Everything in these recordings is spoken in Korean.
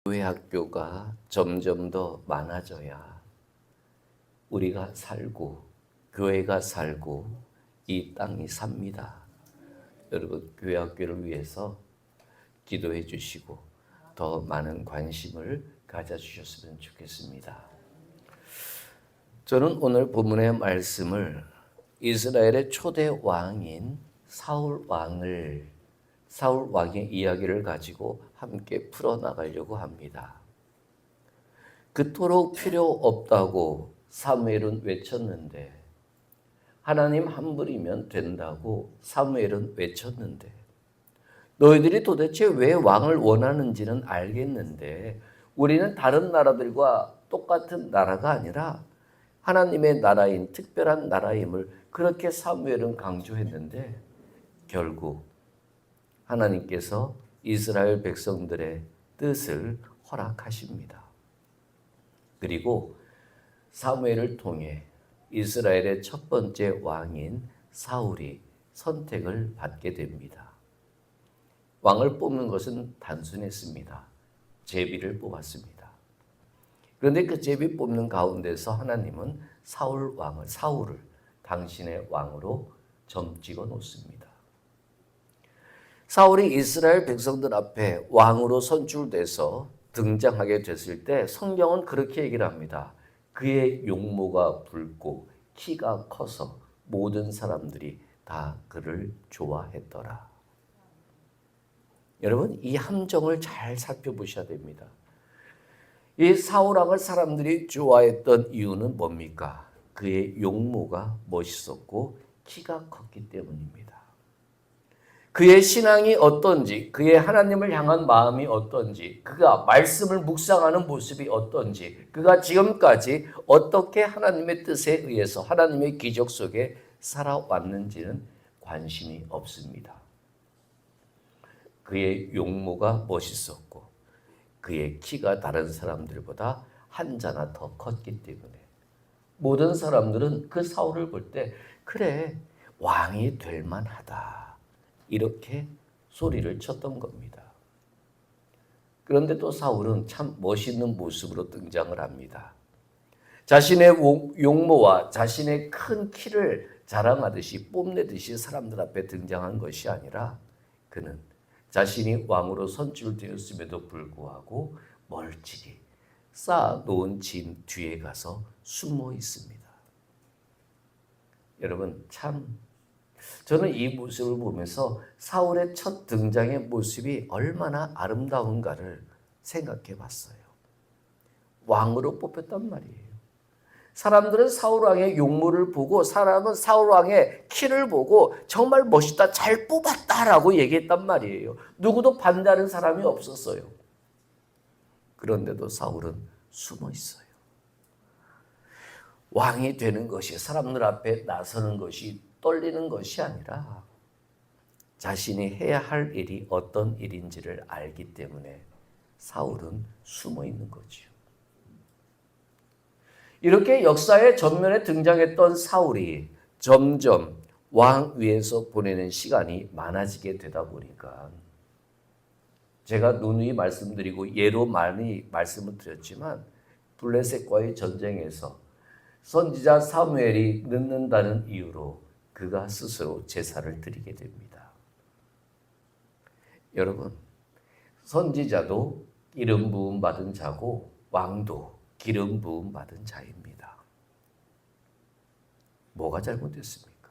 교회 학교가 점점 더 많아져야 우리가 살고 교회가 살고 이 땅이 삽니다. 여러분 교회 학교를 위해서 기도해 주시고 더 많은 관심을 가져주셨으면 좋겠습니다. 저는 오늘 본문의 말씀을 이스라엘의 초대 왕인 사울 왕의 이야기를 가지고 함께 풀어나가려고 합니다. 그토록 필요 없다고 사무엘은 외쳤는데, 하나님 한 분이면 된다고 사무엘은 외쳤는데, 너희들이 도대체 왜 왕을 원하는지는 알겠는데 우리는 다른 나라들과 똑같은 나라가 아니라 하나님의 나라인 특별한 나라임을 그렇게 사무엘은 강조했는데, 결국 하나님께서 이스라엘 백성들의 뜻을 허락하십니다. 그리고 사무엘을 통해 이스라엘의 첫 번째 왕인 사울이 선택을 받게 됩니다. 왕을 뽑는 것은 단순했습니다. 제비를 뽑았습니다. 그런데 그 제비 뽑는 가운데서 하나님은 사울을 당신의 왕으로 점 찍어 놓습니다. 사울이 이스라엘 백성들 앞에 왕으로 선출돼서 등장하게 됐을 때 성경은 그렇게 얘기를 합니다. 그의 용모가 붉고 키가 커서 모든 사람들이 다 그를 좋아했더라. 여러분, 이 함정을 잘 살펴보셔야 됩니다. 이 사울 왕을 사람들이 좋아했던 이유는 뭡니까? 그의 용모가 멋있었고 키가 컸기 때문입니다. 그의 신앙이 어떤지, 그의 하나님을 향한 마음이 어떤지, 그가 말씀을 묵상하는 모습이 어떤지, 그가 지금까지 어떻게 하나님의 뜻에 의해서 하나님의 기적 속에 살아왔는지는 관심이 없습니다. 그의 용모가 멋있었고 그의 키가 다른 사람들보다 한 자나 더 컸기 때문에 모든 사람들은 그 사울을 볼 때 그래, 왕이 될 만하다, 이렇게 소리를 쳤던 겁니다. 그런데 또 사울은 참 멋있는 모습으로 등장을 합니다. 자신의 용모와 자신의 큰 키를 자랑하듯이 뽐내듯이 사람들 앞에 등장한 것이 아니라 그는 자신이 왕으로 선출되었음에도 불구하고 멀찍이 쌓아놓은 진 뒤에 가서 숨어 있습니다. 여러분, 저는 이 모습을 보면서 사울의 첫 등장의 모습이 얼마나 아름다운가를 생각해 봤어요. 왕으로 뽑혔단 말이에요. 사람들은 사울 왕의 용모를 보고, 사람은 사울 왕의 키를 보고 정말 멋있다, 잘 뽑았다라고 얘기했단 말이에요. 누구도 반대하는 사람이 없었어요. 그런데도 사울은 숨어 있어요. 왕이 되는 것이, 사람들 앞에 나서는 것이 떨리는 것이 아니라 자신이 해야 할 일이 어떤 일인지를 알기 때문에 사울은 숨어 있는 거죠. 이렇게 역사의 전면에 등장했던 사울이 점점 왕 위에서 보내는 시간이 많아지게 되다 보니까, 제가 누누이 말씀드리고 예로 많이 말씀을 드렸지만, 블레셋과의 전쟁에서 선지자 사무엘이 늦는다는 이유로 그가 스스로 제사를 드리게 됩니다. 여러분, 선지자도 기름 부음 받은 자고 왕도 기름 부음 받은 자입니다. 뭐가 잘못됐습니까?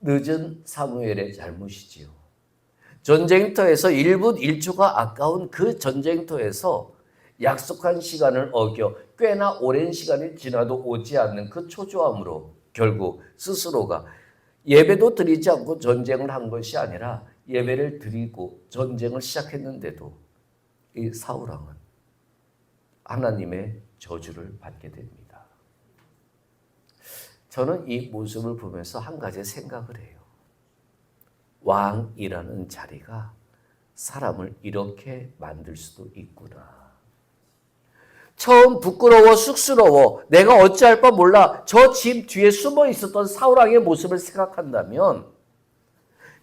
늦은 사무엘의 잘못이지요. 전쟁터에서 1분 1초가 아까운 그 전쟁터에서 약속한 시간을 어겨 꽤나 오랜 시간이 지나도 오지 않는 그 초조함으로 결국 스스로가 예배도 드리지 않고 전쟁을 한 것이 아니라 예배를 드리고 전쟁을 시작했는데도 이 사울 왕은 하나님의 저주를 받게 됩니다. 저는 이 모습을 보면서 한 가지 생각을 해요. 왕이라는 자리가 사람을 이렇게 만들 수도 있구나. 처음 부끄러워 쑥스러워 내가 어찌할 바 몰라 저 집 뒤에 숨어 있었던 사울 왕의 모습을 생각한다면,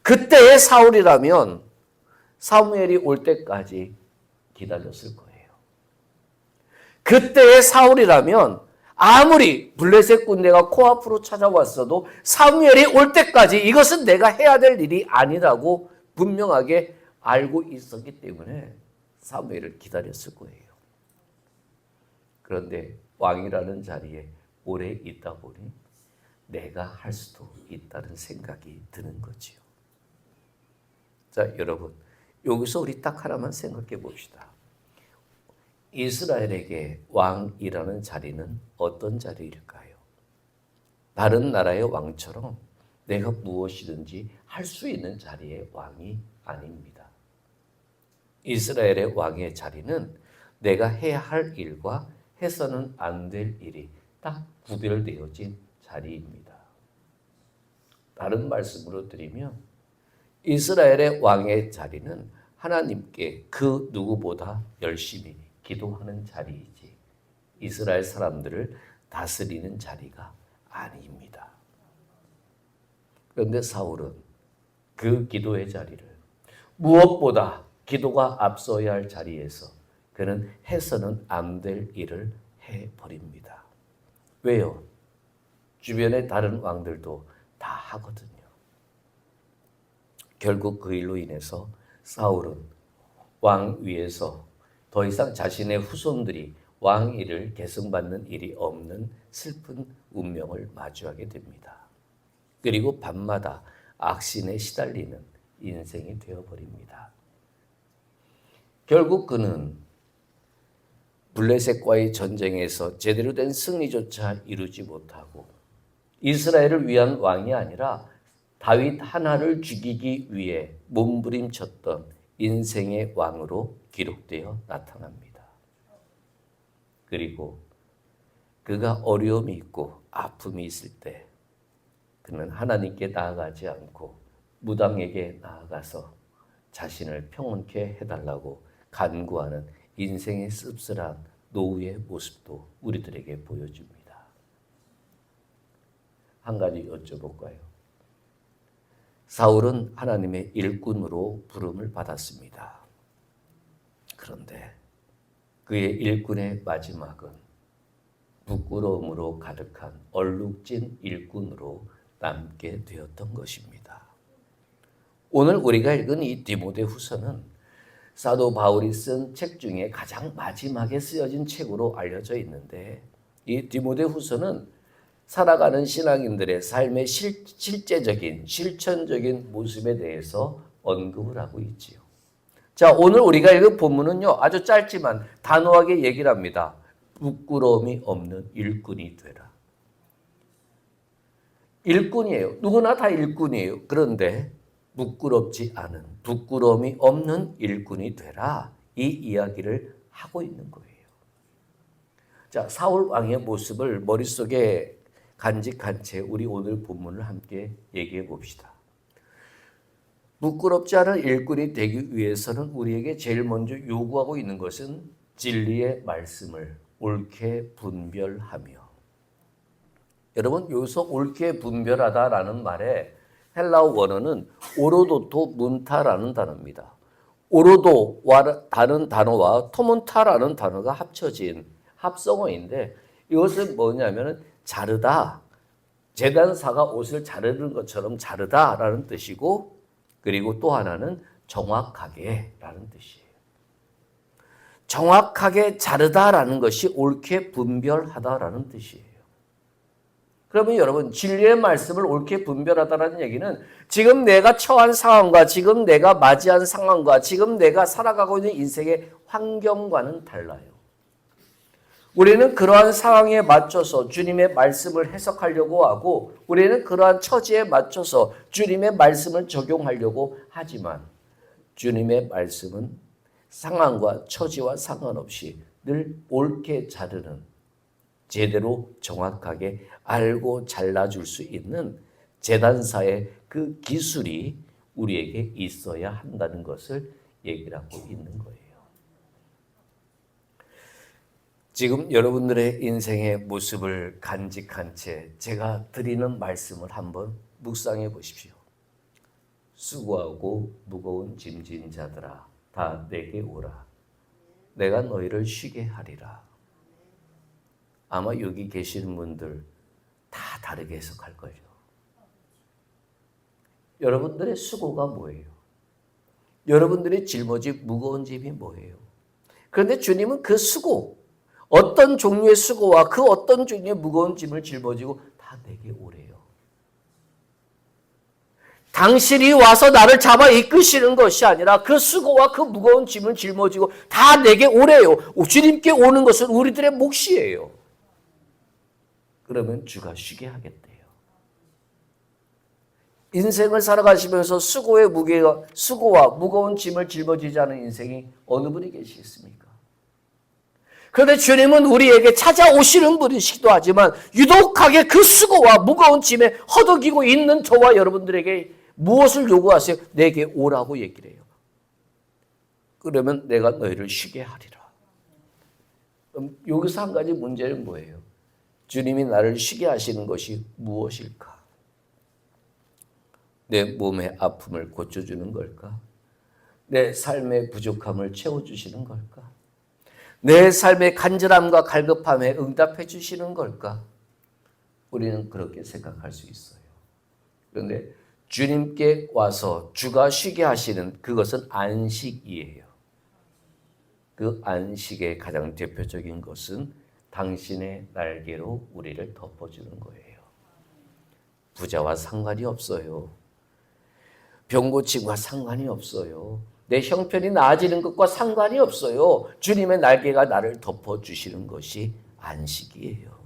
그때의 사울이라면 사무엘이 올 때까지 기다렸을 거예요. 그때의 사울이라면 아무리 블레셋 군대가 코앞으로 찾아왔어도 사무엘이 올 때까지 이것은 내가 해야 될 일이 아니라고 분명하게 알고 있었기 때문에 사무엘을 기다렸을 거예요. 그런데 왕이라는 자리에 오래 있다 보니 내가 할 수도 있다는 생각이 드는 거지요. 자, 여러분, 여기서 우리 딱 하나만 생각해 봅시다. 이스라엘에게 왕이라는 자리는 어떤 자리일까요? 다른 나라의 왕처럼 내가 무엇이든지 할 수 있는 자리의 왕이 아닙니다. 이스라엘의 왕의 자리는 내가 해야 할 일과 해서는 안 될 일이 딱 구별되어진 자리입니다. 다른 말씀으로 드리면 이스라엘의 왕의 자리는 하나님께 그 누구보다 열심히 기도하는 자리이지 이스라엘 사람들을 다스리는 자리가 아닙니다. 그런데 사울은 그 기도의 자리를 무엇보다 기도가 앞서야 할 자리에서 그는 해서는 안 될 일을 해버립니다. 왜요? 주변의 다른 왕들도 다 하거든요. 결국 그 일로 인해서 사울은 왕 위에서 더 이상 자신의 후손들이 왕위를 계승받는 일이 없는 슬픈 운명을 마주하게 됩니다. 그리고 밤마다 악신에 시달리는 인생이 되어버립니다. 결국 그는 블레셋과의 전쟁에서 제대로 된 승리조차 이루지 못하고 이스라엘을 위한 왕이 아니라 다윗 하나를 죽이기 위해 몸부림쳤던 인생의 왕으로 기록되어 나타납니다. 그리고 그가 어려움이 있고 아픔이 있을 때 그는 하나님께 나아가지 않고 무당에게 나아가서 자신을 평온케 해달라고 간구하는 인생의 씁쓸한 노후의 모습도 우리들에게 보여줍니다. 한 가지 여쭤볼까요? 사울은 하나님의 일꾼으로 부름을 받았습니다. 그런데 그의 일꾼의 마지막은 부끄러움으로 가득한 얼룩진 일꾼으로 남게 되었던 것입니다. 오늘 우리가 읽은 이 디모데후서는 사도 바울이 쓴 책 중에 가장 마지막에 쓰여진 책으로 알려져 있는데 이 디모데후서는 살아가는 신앙인들의 삶의 실제적인 실천적인 모습에 대해서 언급을 하고 있지요. 자, 오늘 우리가 읽은 본문은요 아주 짧지만 단호하게 얘기를 합니다. 부끄러움이 없는 일꾼이 되라. 일꾼이에요. 누구나 다 일꾼이에요. 그런데 부끄럽지 않은, 부끄러움이 없는 일꾼이 되라. 이 이야기를 하고 있는 거예요. 자, 사울 왕의 모습을 머릿속에 간직한 채 우리 오늘 본문을 함께 얘기해 봅시다. 부끄럽지 않은 일꾼이 되기 위해서는 우리에게 제일 먼저 요구하고 있는 것은 진리의 말씀을 옳게 분별하며. 여러분, 여기서 옳게 분별하다라는 말에 헬라어 원어는 오로도토 문타라는 단어입니다. 오로도와 다른 단어와 토문타라는 단어가 합쳐진 합성어인데 이것은 뭐냐면은 자르다, 제단사가 옷을 자르는 것처럼 자르다라는 뜻이고 그리고 또 하나는 정확하게라는 뜻이에요. 정확하게 자르다라는 것이 옳게 분별하다라는 뜻이에요. 그러면 여러분 진리의 말씀을 옳게 분별하다라는 얘기는 지금 내가 처한 상황과 지금 내가 맞이한 상황과 지금 내가 살아가고 있는 인생의 환경과는 달라요. 우리는 그러한 상황에 맞춰서 주님의 말씀을 해석하려고 하고 우리는 그러한 처지에 맞춰서 주님의 말씀을 적용하려고 하지만 주님의 말씀은 상황과 처지와 상관없이 늘 옳게 자르는 제대로 정확하게 알고 잘라줄 수 있는 제단사의 그 기술이 우리에게 있어야 한다는 것을 얘기를 하고 있는 거예요. 지금 여러분들의 인생의 모습을 간직한 채 제가 드리는 말씀을 한번 묵상해 보십시오. 수고하고 무거운 짐진 자들아 다 내게 오라. 내가 너희를 쉬게 하리라. 아마 여기 계시는 분들 다 다르게 해석할 거예요. 여러분들의 수고가 뭐예요? 여러분들의 짊어질 무거운 짐이 뭐예요? 그런데 주님은 그 수고, 어떤 종류의 수고와 그 어떤 종류의 무거운 짐을 짊어지고 다 내게 오래요. 당신이 와서 나를 잡아 이끄시는 것이 아니라 그 수고와 그 무거운 짐을 짊어지고 다 내게 오래요. 주님께 오는 것은 우리들의 몫이에요. 그러면 주가 쉬게 하겠대요. 인생을 살아가시면서 수고와 무거운 짐을 짊어지지 않은 인생이 어느 분이 계시겠습니까? 그런데 주님은 우리에게 찾아오시는 분이시기도 하지만 유독하게 그 수고와 무거운 짐에 허덕이고 있는 저와 여러분들에게 무엇을 요구하세요? 내게 오라고 얘기를 해요. 그러면 내가 너희를 쉬게 하리라. 그럼 여기서 한 가지 문제는 뭐예요? 주님이 나를 쉬게 하시는 것이 무엇일까? 내 몸의 아픔을 고쳐주는 걸까? 내 삶의 부족함을 채워주시는 걸까? 내 삶의 간절함과 갈급함에 응답해 주시는 걸까? 우리는 그렇게 생각할 수 있어요. 그런데 주님께 와서 주가 쉬게 하시는 그것은 안식이에요. 그 안식의 가장 대표적인 것은 당신의 날개로 우리를 덮어주는 거예요. 부자와 상관이 없어요. 병 고침과 상관이 없어요. 내 형편이 나아지는 것과 상관이 없어요. 주님의 날개가 나를 덮어주시는 것이 안식이에요.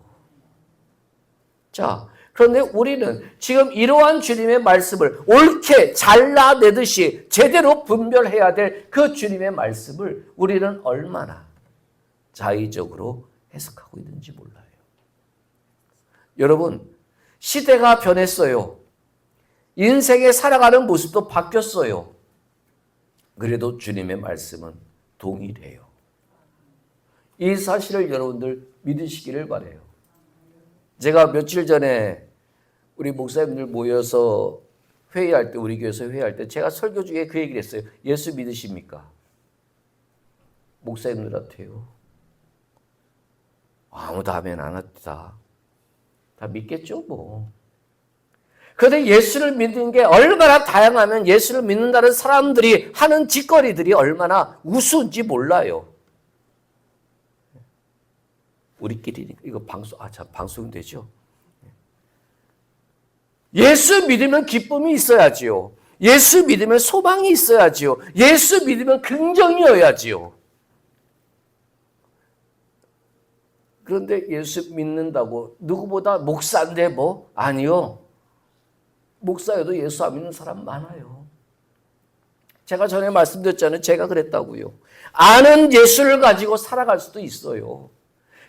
자, 그런데 우리는 지금 이러한 주님의 말씀을 옳게 잘라내듯이 제대로 분별해야 될 그 주님의 말씀을 우리는 얼마나 자의적으로 해석하고 있는지 몰라요. 여러분, 시대가 변했어요. 인생에 살아가는 모습도 바뀌었어요. 그래도 주님의 말씀은 동일해요. 이 사실을 여러분들 믿으시기를 바라요. 제가 며칠 전에 우리 목사님들 모여서 회의할 때, 우리 교회에서 회의할 때 제가 설교 중에 그 얘기를 했어요. 예수 믿으십니까? 목사님들한테요. 아무도 하면 안 합니다. 다 믿겠죠 뭐. 그런데 예수를 믿는 게 얼마나 다양하면 예수를 믿는다는 사람들이 하는 짓거리들이 얼마나 우스운지 몰라요. 우리끼리 이거 방송 되죠? 예수 믿으면 기쁨이 있어야지요. 예수 믿으면 소망이 있어야지요. 예수 믿으면 긍정이어야지요. 그런데 예수 믿는다고 누구보다 목사인데 뭐? 아니요. 목사여도 예수 안 믿는 사람 많아요. 제가 전에 말씀드렸잖아요. 제가 그랬다고요. 아는 예수를 가지고 살아갈 수도 있어요.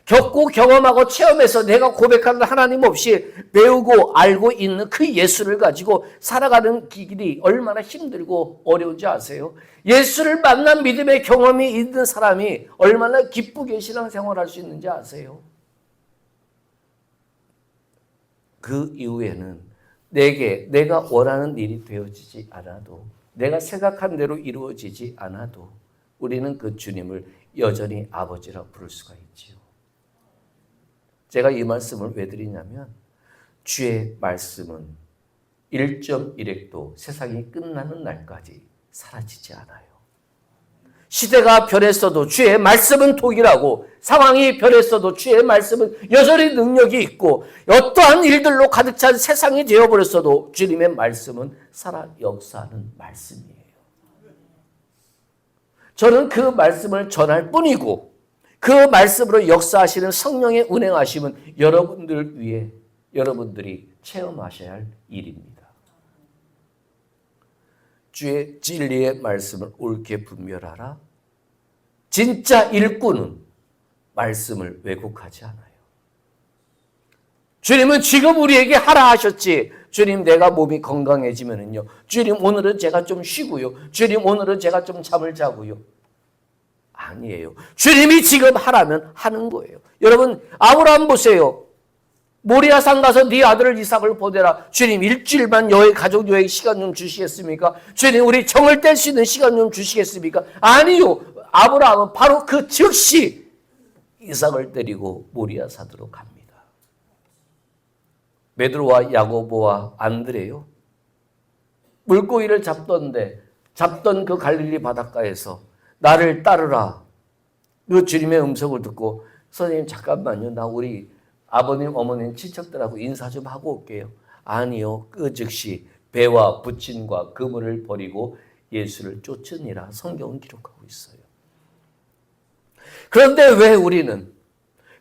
겪고 경험하고 체험해서 내가 고백하는 하나님 없이 배우고 알고 있는 그 예수를 가지고 살아가는 길이 얼마나 힘들고 어려운지 아세요? 예수를 만난 믿음의 경험이 있는 사람이 얼마나 기쁘게 신앙생활할 수 있는지 아세요? 그 이후에는 내가 원하는 일이 되어지지 않아도, 내가 생각한 대로 이루어지지 않아도 우리는 그 주님을 여전히 아버지라 부를 수가 있지요. 제가 이 말씀을 왜 드리냐면 주의 말씀은 1.1핵도 세상이 끝나는 날까지 사라지지 않아요. 시대가 변했어도 주의 말씀은 동일하고, 상황이 변했어도 주의 말씀은 여전히 능력이 있고, 어떠한 일들로 가득 찬 세상이 되어버렸어도 주님의 말씀은 살아 역사하는 말씀이에요. 저는 그 말씀을 전할 뿐이고, 그 말씀으로 역사하시는 성령의 운행하심은 여러분들 위해 여러분들이 체험하셔야 할 일입니다. 주의 진리의 말씀을 옳게 분별하라. 진짜 일꾼은 말씀을 왜곡하지 않아요. 주님은 지금 우리에게 하라 하셨지. 주님 내가 몸이 건강해지면은요. 주님 오늘은 제가 좀 쉬고요. 주님 오늘은 제가 좀 잠을 자고요. 아니에요. 주님이 지금 하라면 하는 거예요. 여러분 아브라함 보세요. 모리아산 가서 네 아들을 이삭을 보내라. 주님 일주일만 가족 여행 시간 좀 주시겠습니까? 주님 우리 정을 뗄 수 있는 시간 좀 주시겠습니까? 아니요. 아브라함은 바로 그 즉시 이삭을 데리고 모리아 산으로 갑니다. 베드로와 야고보와 안드레요, 물고기를 잡던 그 갈릴리 바닷가에서 나를 따르라, 그 주님의 음성을 듣고, 선생님 잠깐만요, 나 우리 아버님 어머님 친척들하고 인사 좀 하고 올게요. 아니요, 그 즉시 배와 부친과 그물을 버리고 예수를 쫓으니라 성경은 기록하고 있어요. 그런데 왜 우리는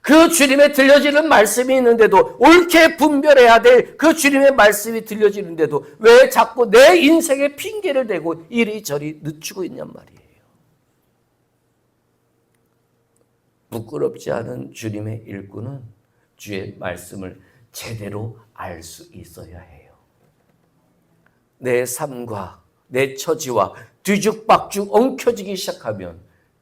그 주님의 들려지는 말씀이 있는데도, 옳게 분별해야 될 그 주님의 말씀이 들려지는데도 왜 자꾸 내 인생에 핑계를 대고 이리저리 늦추고 있냔 말이에요. 부끄럽지 않은 주님의 일꾼은 주의 말씀을 제대로 알 수 있어야 해요. 내 삶과 내 처지와 뒤죽박죽 엉켜지기 시작하면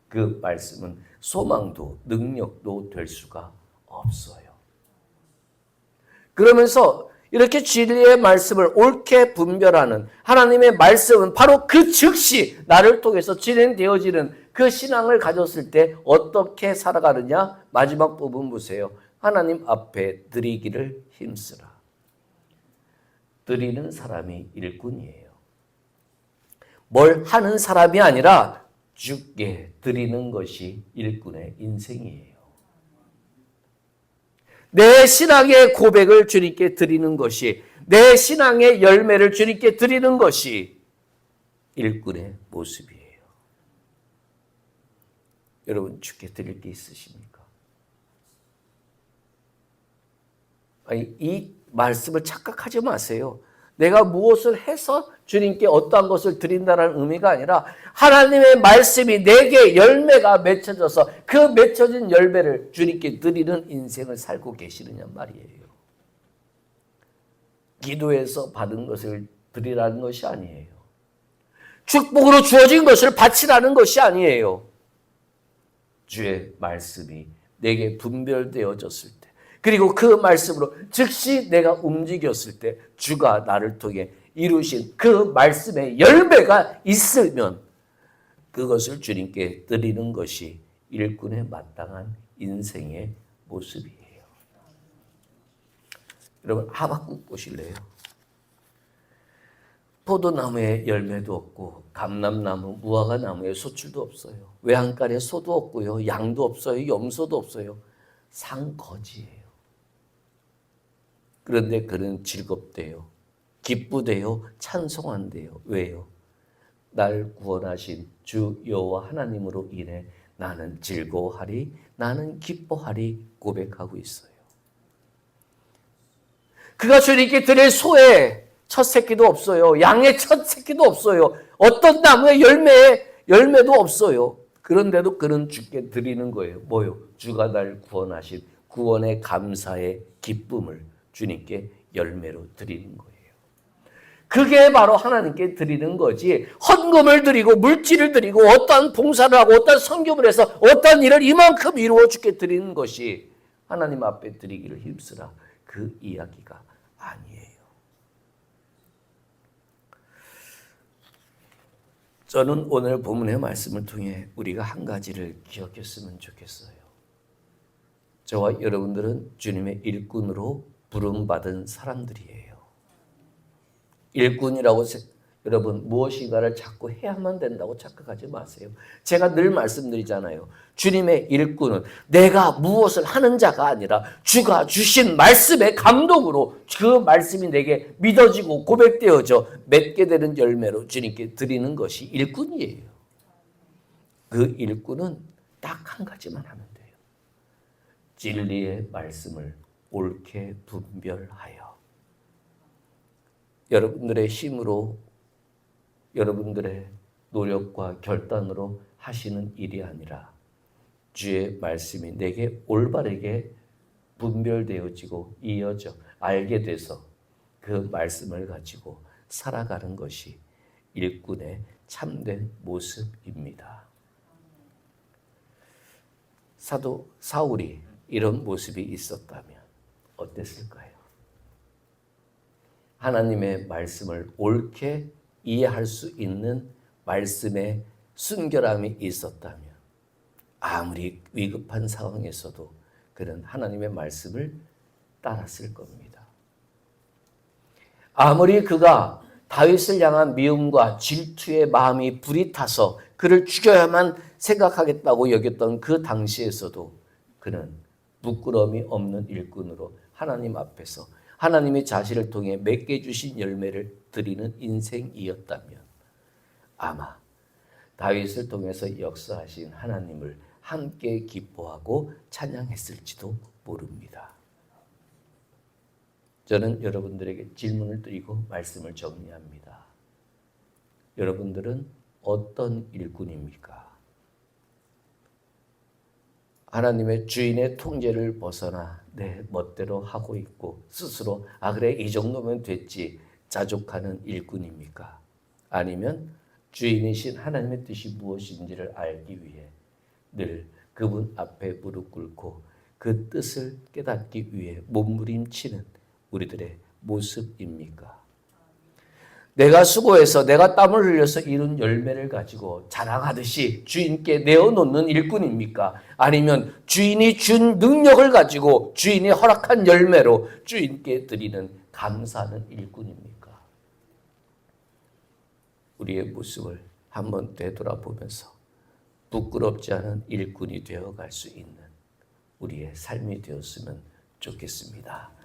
그 말씀은 소망도 능력도 될 수가 없어요. 그러면서 이렇게 진리의 말씀을 옳게 분별하는 하나님의 말씀은 바로 그 즉시 나를 통해서 진행되어지는 그 신앙을 가졌을 때 어떻게 살아가느냐? 마지막 부분 보세요. 하나님 앞에 드리기를 힘쓰라. 드리는 사람이 일꾼이에요. 뭘 하는 사람이 아니라 주께 드리는 것이 일꾼의 인생이에요. 내 신앙의 고백을 주님께 드리는 것이, 내 신앙의 열매를 주님께 드리는 것이 일꾼의 모습이에요. 여러분, 주께 드릴 게 있으십니까? 아니, 이 말씀을 착각하지 마세요. 내가 무엇을 해서 주님께 어떠한 것을 드린다는 의미가 아니라 하나님의 말씀이 내게 열매가 맺혀져서 그 맺혀진 열매를 주님께 드리는 인생을 살고 계시느냐 말이에요. 기도해서 받은 것을 드리라는 것이 아니에요. 축복으로 주어진 것을 바치라는 것이 아니에요. 주의 말씀이 내게 분별되어졌을 때, 그리고 그 말씀으로 즉시 내가 움직였을 때 주가 나를 통해 이루신 그 말씀의 열매가 있으면 그것을 주님께 드리는 것이 일꾼의 마땅한 인생의 모습이에요. 여러분, 하박국 보실래요? 포도나무에 열매도 없고 감람나무, 무화과나무에 소출도 없어요. 외양간에 소도 없고요, 양도 없어요, 염소도 없어요. 상거지예요. 그런데 그는 즐겁대요. 기쁘대요. 찬송한대요. 왜요? 날 구원하신 주 여호와 하나님으로 인해 나는 즐거워하리, 나는 기뻐하리 고백하고 있어요. 그가 주님께 드릴 소의 첫 새끼도 없어요. 양의 첫 새끼도 없어요. 어떤 나무의 열매도 없어요. 그런데도 그는 주께 드리는 거예요. 뭐요? 주가 날 구원하신 구원의 감사의 기쁨을 주님께 열매로 드리는 거예요. 그게 바로 하나님께 드리는 거지, 헌금을 드리고 물질을 드리고 어떠한 봉사를 하고 어떠한 선교를 해서 어떠한 일을 이만큼 이루어 주께 드리는 것이 하나님 앞에 드리기를 힘쓰라, 그 이야기가 아니에요. 저는 오늘 본문의 말씀을 통해 우리가 한 가지를 기억했으면 좋겠어요. 저와 여러분들은 주님의 일꾼으로 부름받은 사람들이에요. 일꾼이라고 여러분 무엇인가를 자꾸 해야만 된다고 착각하지 마세요. 제가 늘 말씀드리잖아요. 주님의 일꾼은 내가 무엇을 하는 자가 아니라 주가 주신 말씀의 감동으로 그 말씀이 내게 믿어지고 고백되어져 맺게 되는 열매로 주님께 드리는 것이 일꾼이에요. 그 일꾼은 딱 한 가지만 하면 돼요. 진리의 말씀을 옳게 분별하여 여러분들의 힘으로, 여러분들의 노력과 결단으로 하시는 일이 아니라 주의 말씀이 내게 올바르게 분별되어지고 이어져 알게 돼서 그 말씀을 가지고 살아가는 것이 일꾼의 참된 모습입니다. 사도 사울이 이런 모습이 있었다면 어땠을까요? 하나님의 말씀을 옳게 이해할 수 있는 말씀의 순결함이 있었다면 아무리 위급한 상황에서도 그는 하나님의 말씀을 따랐을 겁니다. 아무리 그가 다윗을 향한 미움과 질투의 마음이 불이 타서 그를 죽여야만 생각하겠다고 여겼던 그 당시에서도 그는 부끄러움이 없는 일꾼으로 하나님 앞에서 하나님이 자신을 통해 맺게 주신 열매를 드리는 인생이었다면 아마 다윗을 통해서 역사하신 하나님을 함께 기뻐하고 찬양했을지도 모릅니다. 저는 여러분들에게 질문을 드리고 말씀을 정리합니다. 여러분들은 어떤 일꾼입니까? 하나님의 주인의 통제를 벗어나 내 멋대로 하고 있고 스스로 그래 이 정도면 됐지 자족하는 일꾼입니까? 아니면 주인이신 하나님의 뜻이 무엇인지를 알기 위해 늘 그분 앞에 무릎 꿇고 그 뜻을 깨닫기 위해 몸부림치는 우리들의 모습입니까? 내가 수고해서 내가 땀을 흘려서 이룬 열매를 가지고 자랑하듯이 주인께 내어놓는 일꾼입니까? 아니면 주인이 준 능력을 가지고 주인이 허락한 열매로 주인께 드리는 감사하는 일꾼입니까? 우리의 모습을 한번 되돌아보면서 부끄럽지 않은 일꾼이 되어갈 수 있는 우리의 삶이 되었으면 좋겠습니다.